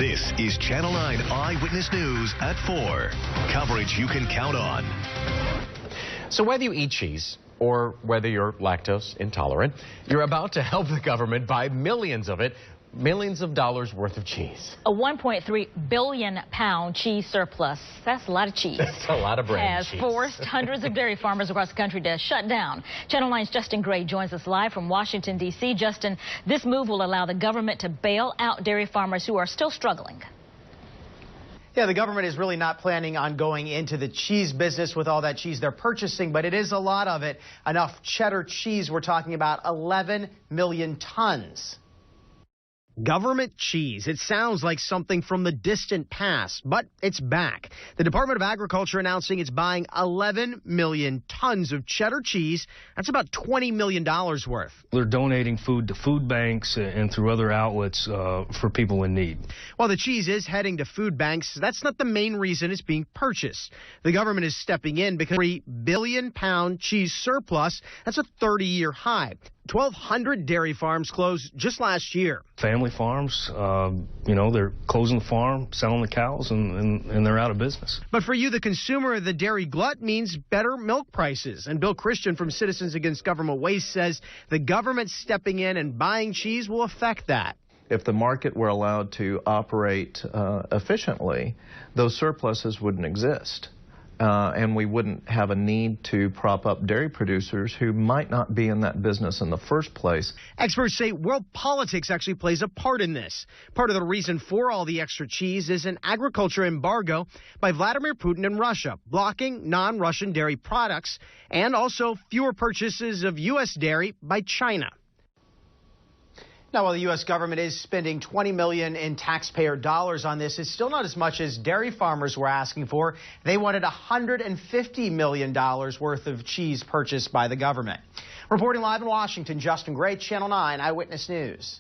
This is Channel 9 Eyewitness News at 4. Coverage you can count on. So whether you eat cheese or whether you're lactose intolerant, you're about to help the government buy millions of it. Millions of dollars worth of cheese. A 1.3 billion pound cheese surplus. That's a lot of cheese. That's a lot of brand cheese. Has forced hundreds of dairy farmers across the country to shut down. Channel 9's Justin Gray joins us live from Washington, D.C. Justin, this move will allow the government to bail out dairy farmers who are still struggling. Yeah, the government is really not planning on going into the cheese business with all that cheese they're purchasing, but it is a lot of it. Enough cheddar cheese, we're talking about 11 million tons. Government cheese. It sounds like something from the distant past, but it's back. The Department of Agriculture announcing it's buying 11 million tons of cheddar cheese. That's about $20 million worth. They're donating food to food banks and through other outlets for people in need. While the cheese is heading to food banks, that's not the main reason it's being purchased. The government is stepping in because 3 billion pound cheese surplus, that's a 30-year high. 1,200 dairy farms closed just last year. Family farms, they're closing the farm, selling the cows, and they're out of business. But for you, the consumer, the dairy glut means better milk prices. And Bill Christian from Citizens Against Government Waste says the government stepping in and buying cheese will affect that. If the market were allowed to operate efficiently, those surpluses wouldn't exist. And we wouldn't have a need to prop up dairy producers who might not be in that business in the first place. Experts say world politics actually plays a part in this. Part of the reason for all the extra cheese is an agriculture embargo by Vladimir Putin and Russia, blocking non-Russian dairy products, and also fewer purchases of U.S. dairy by China. Now, while the U.S. government is spending $20 million in taxpayer dollars on this, it's still not as much as dairy farmers were asking for. They wanted $150 million worth of cheese purchased by the government. Reporting live in Washington, Justin Gray, Channel 9 Eyewitness News.